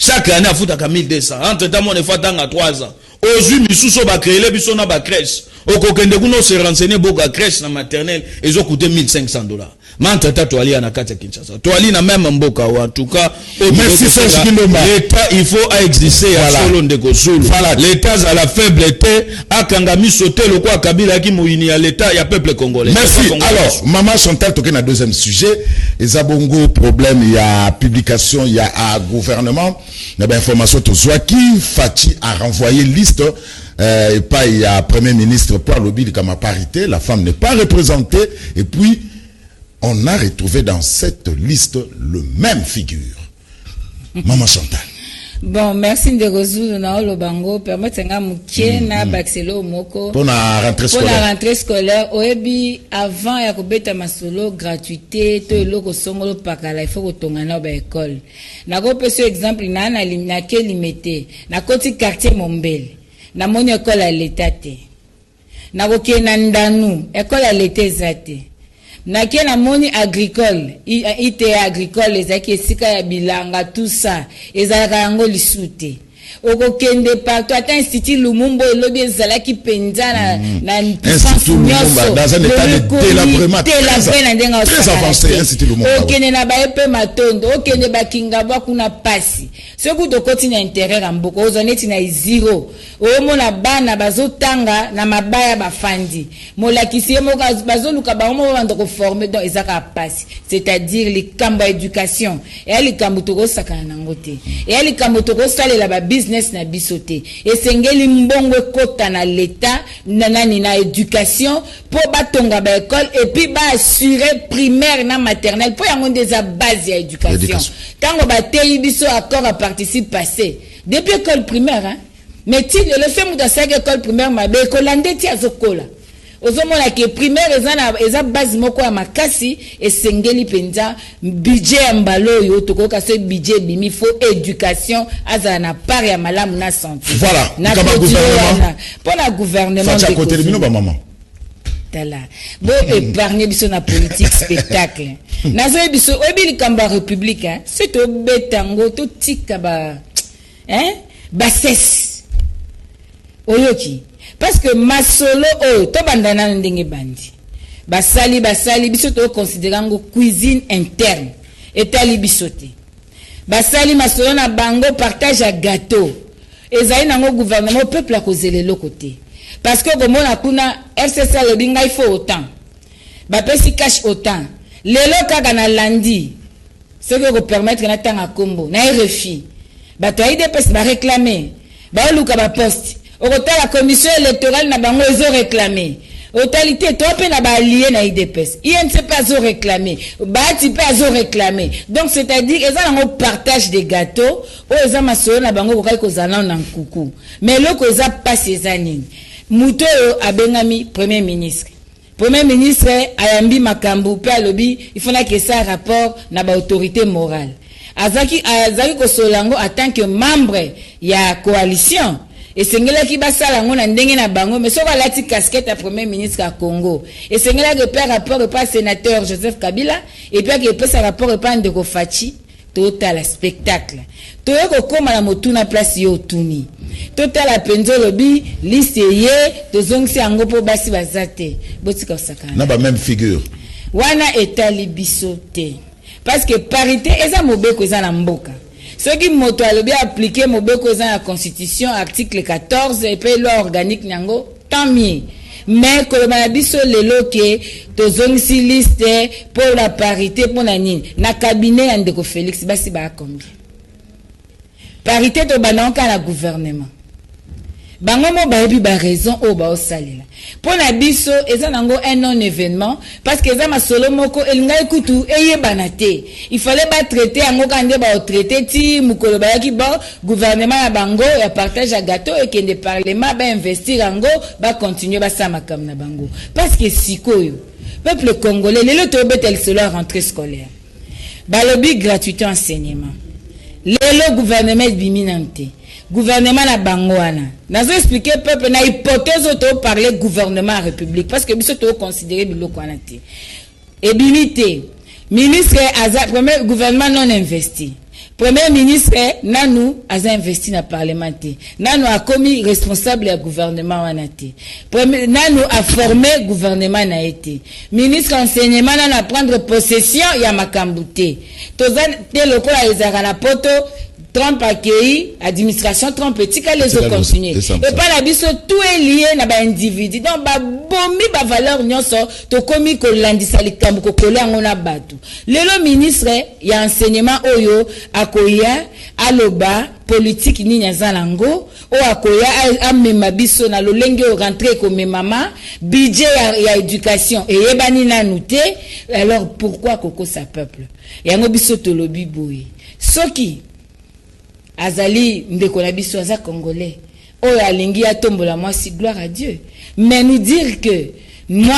Chaque année, à foutre à 1200. Entre temps, on est fait à 3 ans. ozwi misusu bakreele biso na crèche okokende kuna se renseigner boka crèche na maternelle ezocoûter $1,500 mantata toali na kati ya Kinshasa toali na même mboka en tout cas l'état il faut exister ya solo ndeko Zulu l'état à la faiblesse akanga misote lokwa Kabila ki moyini ya l'état ya peuple congolais. Merci. Alors maman Chantal toke na deuxième sujet ezabongo problème il y a publication il y a gouvernement na ba information to Zwaki Fachi a renvoyé liste et pas il y a premier ministre pour lobby de ma parité, la femme n'est pas représentée et puis on a retrouvé dans cette liste le même figure. Maman Chantal. Bon, merci de Rozulu na Olobango. Permettez-moi mouké na baxelo moko. Pour la rentrée scolaire. Pour la rentrée scolaire, oebi avant ya kobeta masolo gratuité to loko songolo pakala il faut kotongana ba école. Na ko peso exemple na ke limité. Na koti quartier Mombele. Na moni école à l'état te. Na ko kena ndanu école à l'état zate. Na kena moni agricole ite agricole ezaki esika ya bilanga tout ça ezalaka yango lisute okokende partout ata institut Lumumba elobi ezalaki penza na institut Lumumba dans un état de délabrement très avancé institut Lumumba okende na baepe matondo okende bakinga bakuna pasi soki tokoti na intérieur ya mboka ozoneti na zero omona bana bazotanga na mabaya bafandi molakisi ye moko bazoluka bango bando ko former donc ezaka pasi c'est-à-dire likambo éducation et likambo tokosakana nango te et likambo tokosalela ba business na bisote esengeli mbongo ekota na l'état nanani na éducation pour batonga ba école et puis ba assurer primaire na maternelle pour yango déjà base ya éducation tango bateyi biso accord à participe passé depuis école primaire hein mais ti le fait muta sa école primaire mabe kolande ti azokola ozomona ke primaire eza base moko ya makasi esengeli penza budget ya mbalo yo tokoka se budget bimi faut éducation azana na part ya malamu na santé voilà na gouvernement pour la gouvernement de côté de ba maman tala bo épargner biso na politique spectacle nazo biso obili kamba république hein c'est to betango to tika ba hein bases oyoki parce que masolo o to bandana ndenge bandi basali biso to considérer ngo cuisine interne etali bisote basali masolo na bango partage à gâteau ezali nango gouvernement peuple a kozele le côté parce que comme on a kuna RCC le binga il faut autant ba pesi cash autant lelo kaka na landi ce que vous permettre na tanga kombo na RFI ba to ide pesi ba réclamer ba luka ba poste la commission électorale n'a pas réclamé. Totalité, toi, n'a pas allié na IDPS. Il ne sait pas réclamer. Bati pas réclamer. Donc, c'est-à-dire, ils ont un partage des gâteaux. Ils ont massé na bango ko zana na kuku. Mais le ko za pas ces années. Muto abengami premier ministre. Premier ministre ayambi makambu pe alobi, il faut que ça rapport na ba autorité morale. Azaki ko solango en tant que membre ya coalition. Et sengela ki basala ngona ndenge na bango mais soko lati casquette à premier ministre à Congo et sengela que père rapport pas sénateur Joseph Kabila et puis que pesa rapport pas Ndeko Fachi total spectacle to yeko koma na motuna place yo tuni total penzo lobi liste ye to zongsi ango po basi bazate botika osakana na ba même figure wana etali bisote parce que parité eza mobeko eza na mboka. Ce qui m'a bien appliqué mon dans la Constitution, article 14, et puis loi organique, tant mieux. Mais que le malabiso le loke, tozong si liste pour la parité, pour la nine. Na cabinet, Andeko Félix, basi ba combien? Parité, to bananka la gouvernement. Bango mo ba ebi ba raison o ba osalela. Pour la biso eza nango un non événement parce que eza masolo moko elinga ekutu eye banate. Il fallait pas traiter ango kande ba traiter ti mukolo ba yaki bon gouvernement ya bango ya partage à gâteau et que le parlement ba investir ango ba continuer ba sama kam na bango parce que sikoyo peuple congolais lelo to betel solo rentrée scolaire. Ba lobby gratuité enseignement. Lelo gouvernement biminante. Gouvernement la bangoana. Nous expliquer peuple na hypothèse auto parler gouvernement république parce que biso to considérer biloko anate. Et bimité ministre premier gouvernement non investi. Premier ministre nanu aza investi na parlement te. Nanu a commis responsable ya gouvernement wana te. Nanu a formé gouvernement na été. Ministre enseignement nanu a prendre possession ya makambu te. Toza te lokola ezaka na poto Trump accueilli, administration Trump etika les autres continuer. Et pas la biso tout est lié na ba individu. Donc ba bomi ba valeur nyonso to komi ko landisa likambo ko kola ngona batu. Lelo ministre ya enseignement oyo akoya aloba politique ni nyazalango o akoya amema biso na lolenge o rentrer comme mama budget ya éducation et yebani na nouté. Alors pourquoi koko sa peuple? Yango biso to lobi boy. Soki azali ndeko na biso aza congolais oyo alingi atombola mwasi, gloire à Dieu, mais nous dire que moi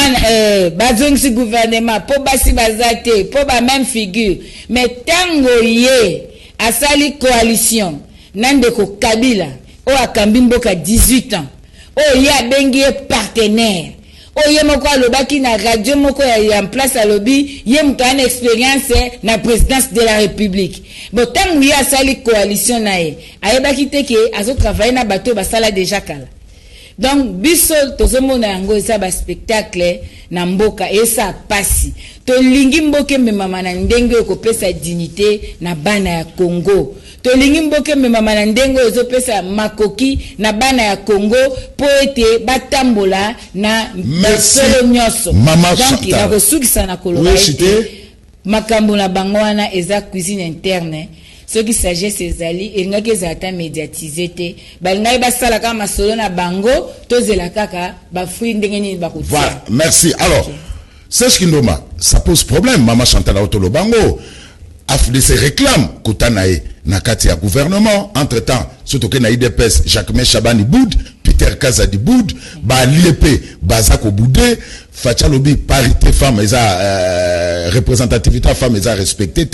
bazongisi gouvernement po basi bazate po ba même figure, mais tango ye asali coalition na ndeko Kabila oyo akambi mboka 18 ans oyo ye abengi ye partenaire oye moko alobaki na radio moko ya en place alobi ye mutu ana expérience na présidence de la République. Bon tangu ye asali coalition na ye ayebaki te ke azo travailler na bato basala déjà kala. Donc biso tozomona yango eza ba spectacle na mboka esa pasi to lingi mboke memama na ndenge okopesa dignité na bana ya Congo. To lingi mboke memama na ndenge ezopesa makoki na bana ya Congo po ete batambola na basolo nyoso. Donc il a resukisa na koloba ete makambo na bango wana eza cuisine interne. Ce qui s'agit ezali elingaki ezata médiatisé te balingai basala kaka masolo na bango tozela kaka bafui ndenge nini bakutia. Voilà, merci. Alors Serge Kindoma, ça pose problème. Maman Chantal Otolo Bango AFD se réclame Koutanae nakati ya gouvernement. Entre temps surtout que na IDPS Jacques Chabani Boud, Peter Kazadi Boud, ba l'IEP Bazako Boudé, Fachalobi parité femme eza représentativité femme eza respecté.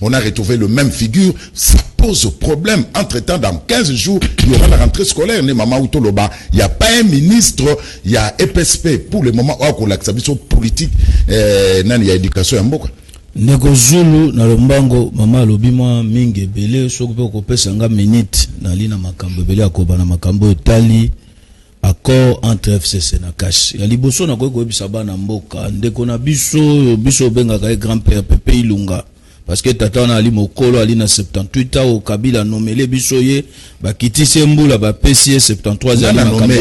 On a retrouvé le même figure. Ça pose problème. Entre temps dans 15 jours il y aura la rentrée scolaire. Ne Maman Outoloba, il y a pas un ministre, il y a EPSP pour le moment ou la politique nani ya éducation ya mboka. Ndeko Zulu na lombango mama lobi mwa mingi bele soko pe kopesa nga minute na lina makambo bele akoba na makambo etali accord entre FCC na cash ya liboso na ko bisa bana mboka ndeko na biso benga ka grand-père Pepe Ilunga parce que tata na ali mokolo ali na 78 ans au Kabila nomele biso ye bakitisi mbula ba PCA 73 ans na makambo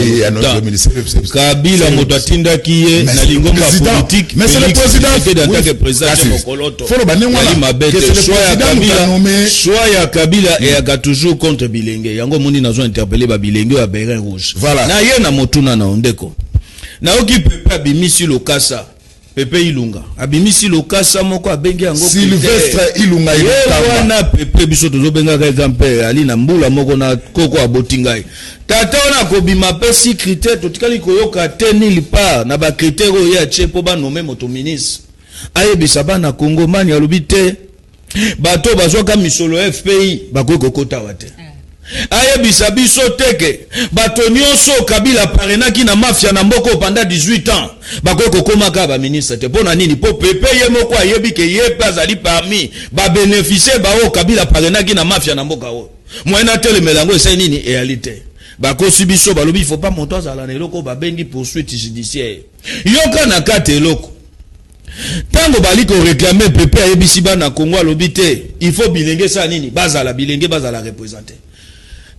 Kabila moto atinda kiye na lingomba politique mais c'est le président de mokoloto ali mabete soit ya Kabila et aga toujours contre Bilenge yango moni nazo interpeller ba Bilenge ya Bérin Rouge voilà na ye na motuna na ndeko na oki Pepe abimisi lokasa Pepe Ilunga abimisi lokasa moko abengi yango Sylvestre Ilunga wana Pepe biso tozobenga ka grand-père ali na mbula moko na koko abotingai tata ona kobima pesi critère totikali koyoka teni lipa na ba critère oyo ya chepo ba nommer moto ministre ayebisa bana Congo mani alobi te bato bazwaka misolo FPI bakoko kota wate ayebisa biso teke bato nyonso Kabila parenaki na mafia na mboko pendant 18 ans bakoko komaka ba ministre te pona nini po Pepe ye moko ayebi ke ye pazali parmi ba bénéficier ba o Kabila parenaki na mafia na mboka o moyena tele melango esa nini réalité bakosi biso balobi il faut pas monter à la eloko ba bendi poursuite judiciaire yoka na kate eloko tango baliko réclamer Pepe ayebisi bana Congo alobi te il faut Bilenge sa nini bazala Bilenge bazala représenter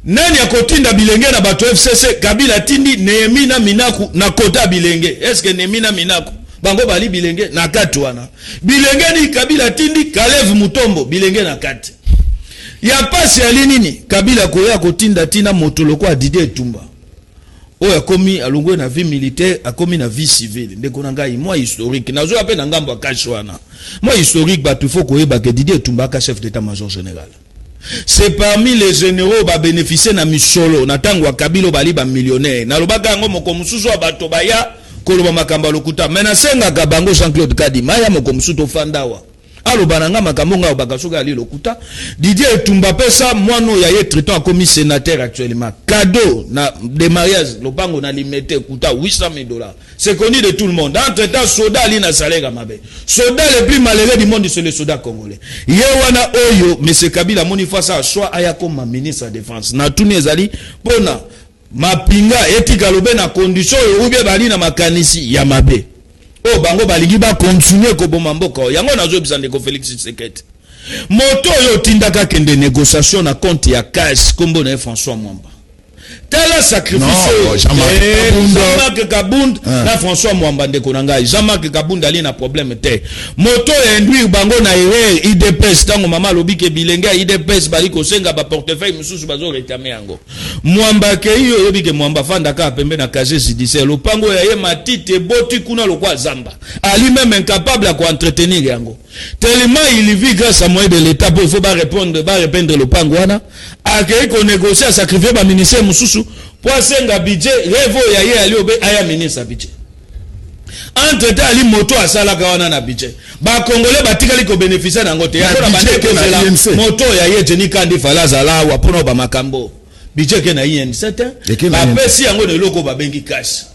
nani akotinda Bilenge na bato FCC Kabila tindi Nehemina Minaku na kota Bilenge est-ce que Nehemina Minaku bango bali Bilenge na kati wana Bilenge ni Kabila tindi Kalev Mutombo Bilenge na kati ya pasi ali nini Kabila koya kotinda tina motolo kwa Didier Tumba oya komi alongwe na vie militaire akomi na vie civile ndeko na ngai moi historique nazo ape na ngambo akashi wana moi historique batu faut koyeba ke Didier Tumba ka chef d'état-major général. C'est parmi les généraux ba bénéficier na misolo na tango wa Kabila bali ba millionnaire na lobaka ngo moko mususu wa bato baya koloba makamba lokuta mena senga ka bango Jean-Claude Kadima ya moko mususu to fandawa alo bananga makambo nga bakasoka ali lokuta Didier Etumba pesa mwano ya ye traitant comme sénateur actuellement cadeau na de mariage lopango na limité kuta $800,000 c'est connu de tout le monde entre temps soda ali na salaire mabe soda le plus malheureux du monde c'est le soda congolais yewana oyo monsieur Kabila moni fois ça soit aya comme ministre de défense na tuni ezali pona mapinga etika lobe na condition yo ubie bali na makanisi ya mabe o bango balingi ba continuer ko bomba mboka yango nazo bisande ko Félix Tshisekedi moto yo tindaka kende négociation na compte ya cash kombo na François Mwamba tala sacrifice Jean-Marc Kabund na François Mwamba ndeko na ngai Jean-Marc Kabund ali na problème te moto induire bango na erreur IDPS tango mama lobike bilenge IDPS bali ko senga ba portefeuille mususu bazo réclamer yango Mwamba ke yo yobike Mwamba fanda ka pembe na casier judiciaire lopango ya ye matite boti kuna lokwa zamba ali même incapable à entretenir yango tellement il vit grâce à moyen de l'état il faut pas répondre le pango wana akei ko négocier sacrifier ba ministère mususu pour senga budget revo ya ye ali obe aya ministre budget entre temps ali moto asala ka wana na budget ba congolais batikali ko bénéficier na ngote ya ko na bande moto ya ye Jenny Kandi Falaza la wa pona ba makambo budget ke na INC ba pesi yango de loko ba bengi cash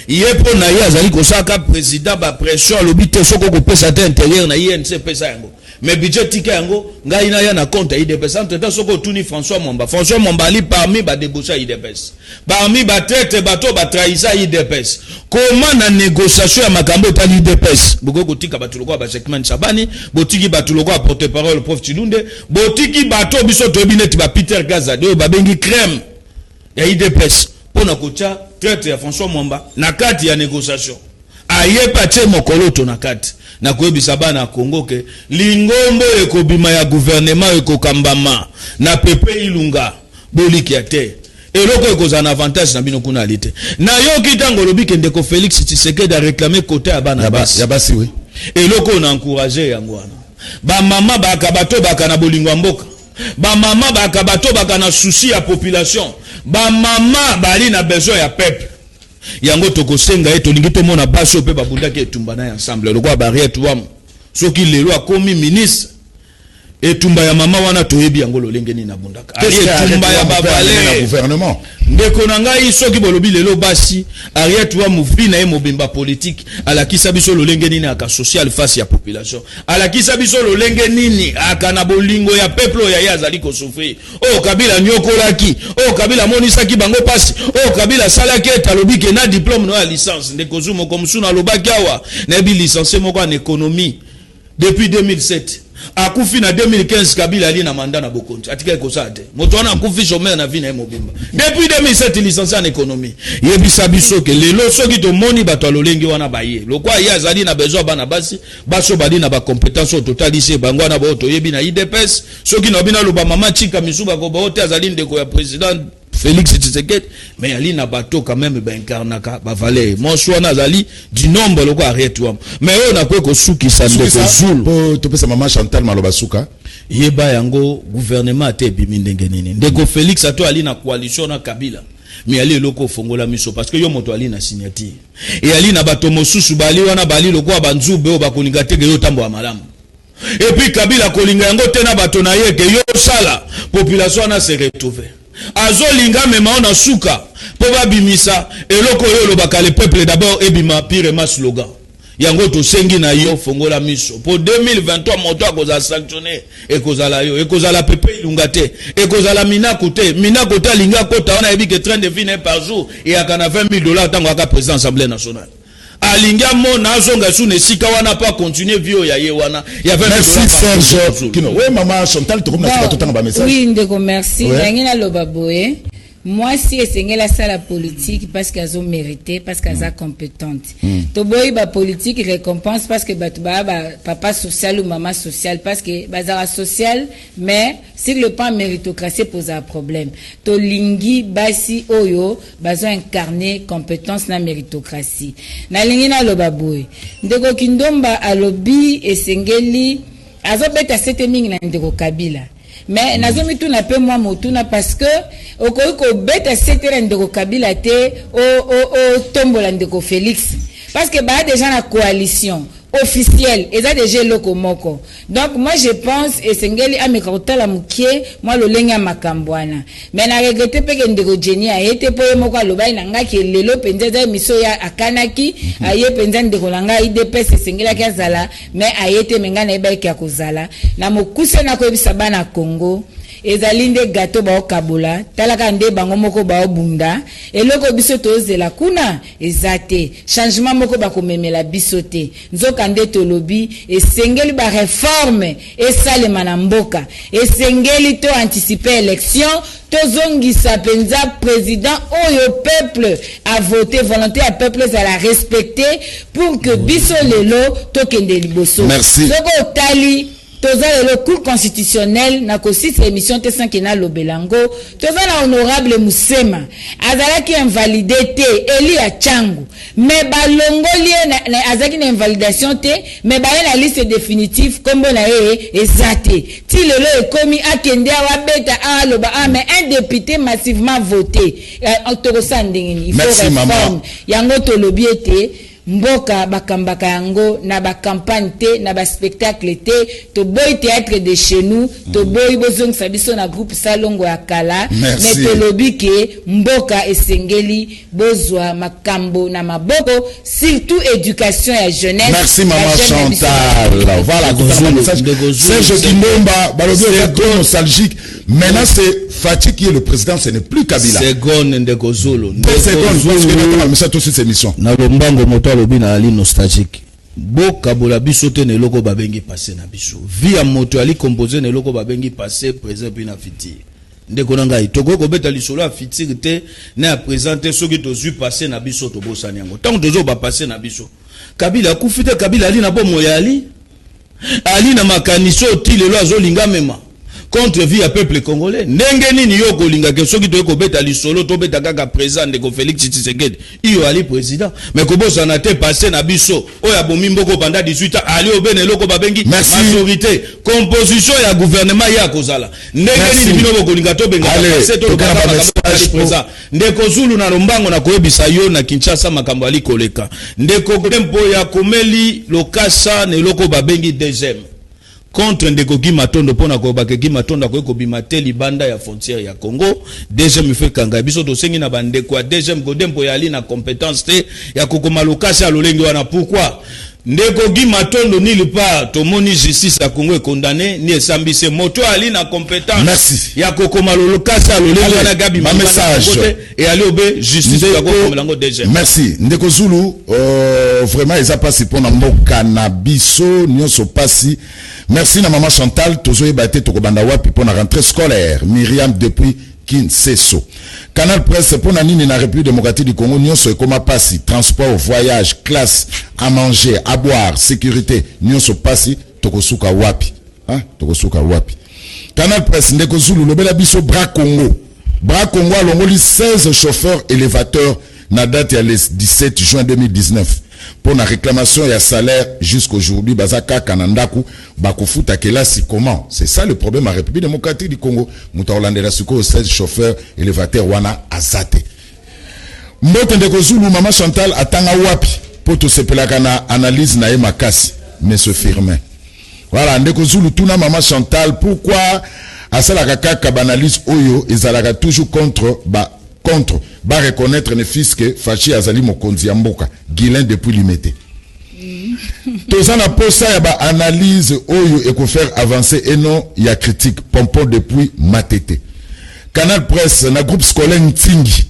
yepo na ye azali kosaka président ba pression lobite soko ko pesa te intérieur na INC pesa yango mais budget tika yango ngai na ya na compte IDPS entre temps soko tuni François Mwamba ali parmi ba débaucher IDPS parmi ba traite bato ba trahisa IDPS comment na négociation ya makambo tali IDPS boko kotika bato lokwa ba Sekman Chabani botiki bato lokwa porte parole prof Chilunde botiki bato biso to bineti ba Peter Gazade ba bengi crème ya IDPS pona kocha traite ya François Mwamba na kati ya négociation aye pache mokoloto na kati na koyebisa bana Congo ke lingombo ekobima ya gouvernement ekokambama na pepe ilunga boliki ya te eloko ekoza na avantage na bino kuna alite na yo kitango lobike ndeko Félix Tshisekedi a réclamer côté ya bana basi ya basi oui eloko na encourager yango wana ba mama bakabato bakana bolingwa mboka ba mama bakabato bakana souci ya population ba mama bali na besoin ya peuple yango tokosenga eto lingi to mona baso pe babundaki Etumba na ensemble lokwa barrière tuam soki lelo akomi ministre Etumba ya mama wana toyebi yango lolenge ni na bundaka Etumba ya babale na gouvernement ndeko na ngai soki bolobi lelo basi arrière tuam mufbi na ye mobimba politique alakisa biso lolenge nini aka social face ya population alakisa biso lolenge nini aka na bolingo ya peuple ya ye azali ko souffrir o Kabila nyokolaki o Kabila monisaki bango pasi o Kabila salaki etalobike na diplôme no ya licence ndeko zumo komsuna lobaki awa na bi licencié moko en économie depuis 2007 akufi na 2015 Kabila ali na mandat na bokonti atika ekosate moto wana akufi chômeur na vie na mobimba depuis 2007 licencié en économie yebisa biso ke lelo soki to moni bato lolenge wana baye lokwa ye azali na besoin bana basi baso bali na ba compétence totalise bango na boto yebi na IDPS soki na bina loba mama chika misuba ko bote azali ndeko ya président Félix Tshisekedi mais ali na bateau quand même ba incarnaka ba valer mon soina azali du nombre loko arrêtwa mais on a quoi ko suki sa ndeko zulu po to pesa mama Chantal Maloba suka yeba yango gouvernement te bimi ndenge nini ndeko Félix ato ali na coalition na Kabila mais ali loko fongola miso parce que yo moto ali na signature et ali na bato mosusu bali wana bali loko banzube o bakoninga te yo tambo ya malamu et puis Kabila kolinga yango te na bato na ye ke yo sala population na se retrouver azolinga mema ona suka po babimisa eloko yo lobaka le peuple d'abord ebima pire ma slogan yango to sengi na yo fongola miso po 2023 moto akoza sanctionner ekozala yo ekozala pepe ilunga te ekozala minako te linga kota ona ebi ke train de vie par jour et akana $20,000 tango aka président assemblée nationale alinga mona azonga sune sika wana pa continuer vio ya ye wana ya $20,000 merci Serge Kino oui maman Chantal to comme na totanga ba message oui ndeko merci ngina loba boye moi si esengela sala politique parce qu'elles ont mérité parce qu'elles sont compétentes to boy ba politique récompense parce que ba papa social ou maman social parce que bazara social mais sur le plan méritocratie pose un problème to lingi basi oyo bazo incarner compétence na méritocratie na lingi na loba boy ndeko Kindomba alobi esengeli azobeta sete mingi na ndeko Kabila mais nazomi tu na pe moi motuna parce que okoiko beta setera ndeko Kabila te o tombola ndeko Félix parce que ba déjà na coalition officiel eza déjà eloko moko. Donc moi je pense esengeli amekotala mukie moi lolenga makambwana mais na regrette pe ke ndeko Jenny ayete po moko alobai na ngaki lelo penza za miso ya akanaki aye penza ndeko langa IDPS esengeli akazala mais ayete menga na ebaki akozala na mokuse na koyebisa bana Congo ezali nde gato ba okabola talaka nde bango moko ba obunda eloko biso tozela kuna ezate changement moko ba komemela biso te nzoka nde tolobi esengeli ba réforme esalema na mboka esengeli to anticiper élection tozongisa penza président oyo peuple a voté volonté à peuple à la respecter pour que biso lelo tokende liboso. Merci. Soko tali toza le cour constitutionnel na kosisi émission te sans kena lobelango toza na honorable Musema azalaki invalidé te Eli Achangu mais balongoli na azaki na invalidation te mais ba na liste définitive kombo na ezate ti lelo ekomi akende wa beta aloba mais un député massivement voté autorosa ndengeni il faut réforme yango tolobi ete mboka bakambaka yango na ba campagne te na ba spectacle te to boy théâtre de chez nous to boy bozong sabiso na groupe salongo ya kala mais to lobike mboka esengeli bozwa makambo na maboko surtout éducation ya jeunesse. Merci maman Chantal. Voilà Serge Kindomba balobi est nostalgique. Maintenant c'est Fati qui est le président, ce n'est plus Kabila. Seconde ndeko Zulu. Seconde parce que nous avons mis ça toute cette émission. Na lombango moto alobi na ali nostalgique. Boka bola biso te ne loko babengi passé na biso. Via moto ali composé ne loko babengi passé présent puis na fiti. Ndeko nanga itoko ko beta lisolo a fiti te na présenter soki tozu passé na biso to bosani yango. Tant tozo ba passé na biso. Kabila kufite Kabila ali na bomo ya ali na makaniso ti lelo azolinga mema. Contre vie à peuple congolais ndenge nini yo kolinga ke soki to ekobeta lisolo to beta kaka président de Félix Tshisekedi iyo ali président mais kobosa na te passé na biso oya bomi mboko pendant 18 ans ali obene loko babengi majorité composition ya gouvernement ya kozala ndenge nini bino bokolinga to benga passé to président ndeko Zulu na lombango na koyebisa yo na Kinshasa makambo ali koleka ndeko tempo ya komeli lokasa ne loko babengi deuxième contre ndeko Matondo pona ko bakeki Matondo ko bimate libanda ya frontière ya Congo deuxième fait kanga biso to sengi na bandeko deuxième godempo ya ali na compétence te ya kokoma lokasi ya lolenge wana pourquoi ndeko Matondo ni pas to moni justice ya Congo est condamné ni esambise moto ali na compétence merci ya kokoma lokasi ya lolenge wana gabi ma message et ali obe justice ya kokomelango deuxième merci ndeko Zulu vraiment ils a passé pour na mboka na biso nyonso pasi. Merci na maman Chantal tozo ebate tokobanda wapi pour la rentrée scolaire Myriam depuis Kinseso. Canal Presse pour na nini na République démocratique du Congo nyonso ekoma pasi transport voyage classe à manger à boire sécurité nyonso pasi tokosuka wapi tokosuka wapi. Canal Presse ndeko Zulu lobela biso bras Congo alongoli 16 chauffeurs élévateurs na date ya le 17 juin 2019 pour la réclamation et salaire jusqu'aujourd'hui bazaka kanandaku bakufuta kelasi comment c'est ça le problème à République démocratique du Congo muta holandela suko 16 chauffeurs élévateurs wana azate mbote ndeko Zulu maman Chantal atanga wapi pour to sepelaka na analyse na makasi monsieur Firmin voilà ndeko Zulu tuna maman Chantal pourquoi asalaka kaka banalise oyo ezalaka toujours contre reconnaître ne fils que Fachi Azali Mokonzi Mboka Guilain depuis Limité. Toza na posa ya ba analyse oyo et ko faire avancer et non il y a critique pompon depuis Matete. Canal Presse na groupe scolaire Ntingi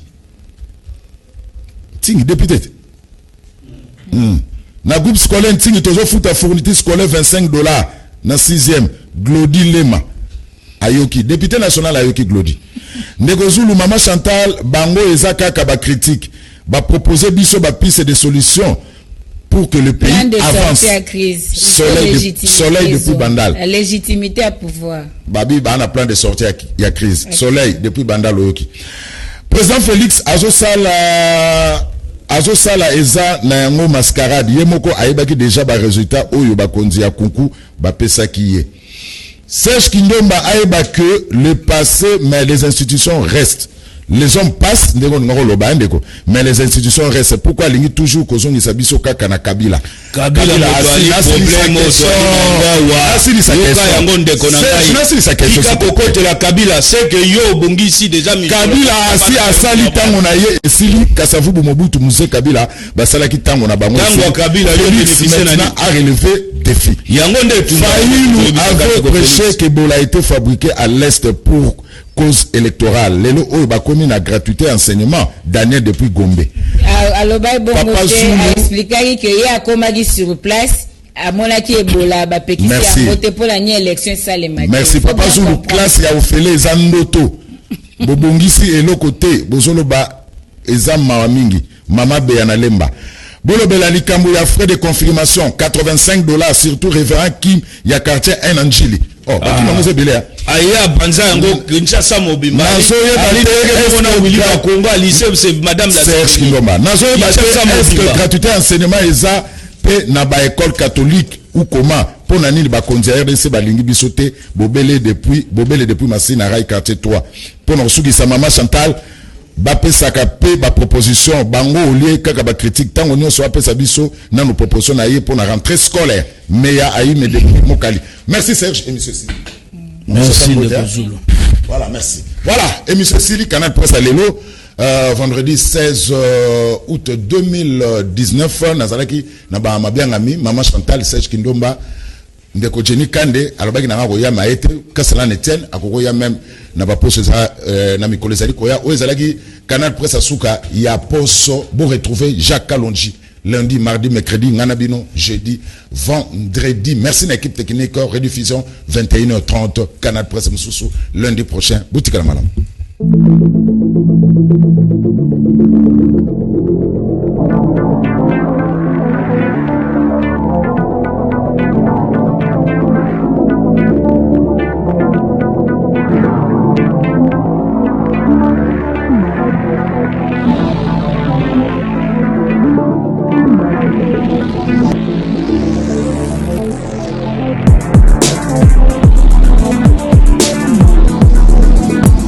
député. Na groupe scolaire Ntingi tozo futa fourniture scolaire $25 na 6e Glody Lema Ayoki député national Ayoki Glody. Ndeko Zulu maman Chantal bango ezaka ka ba critique ba proposer biso ba piste de solutions pour que le pays avance. Soleil depuis Bandal. La légitimité à pouvoir. Babi ba na plan de sortir ya crise. Okay. Soleil depuis Bandal Oyoki. Président Félix azosala eza na yango mascarade yemoko ayebaki déjà ba résultat oyo ba konzi ya kunku ba pesa kiye. Serge Kindomba aeba que le passé, mais les institutions restent. les hommes passent mais les institutions restent. Pourquoi lingi toujours kozongi sabiso kaka na Kabila Kabila c'est que yo bongisi déjà Kabila asi asali tango na ye esili Kasavubu Mobutu Muse Kabila basala ki tango na bango tango Kabila yo bénéficier na a relevé défi yango nde Faïlou avait prêché que Ebola a été fabriqué à l'est pour cause électorale. Lelo oyo bakomi na gratuité enseignement Daniel depuis Gombe. Alors bongo a expliqué que ya komaki sur place à monaki Ebola ba pekisi a voter pour la élection salema. Merci Papa Zulu classe ya ofele zandoto. Bobongisi eloko te bozolo ba ezama mingi mama be na lemba. Bolobela likambo ya frais de confirmation $85 surtout révérend Kim ya quartier Enanjili. Oh, baki mamuze belea. Aya banza yango Kinshasa mobimba. Nazoye balite Willy Bakongo à lycée c'est madame la Serge Kindomba. Nazoye balite gratuité enseignement eza pe na ba école catholique ou comment pour na nini ba konzere RDC balingi bisote bobele depuis Masina Rai quartier 3. Pour na suki sa maman Chantal bapesaka pe ba proposition bango olie kaka ba critique tango nyonso apesa biso na nos propositions na ye pour la rentrée scolaire meya aime de Mokali. Merci Serge et monsieur Sili. Merci de Zulu. Voilà, merci. Voilà, et monsieur Sili Canal Presse à Lelo vendredi 16 août 2019 nazalaki na ba mabiangami maman Chantal Serge Kindomba ndeko Jenny Kande alobaki na ngoya maete kasala Etienne akokoya même na ba poste na mikolo ezali koya o ezalaki Canal Presse asuka ya poso bo retrouver Jacques Kalonji lundi mardi mercredi nganabino jeudi vendredi. Merci à l'équipe technique rediffusion 21h30 Canal Presse Moussou lundi prochain boutique la malam.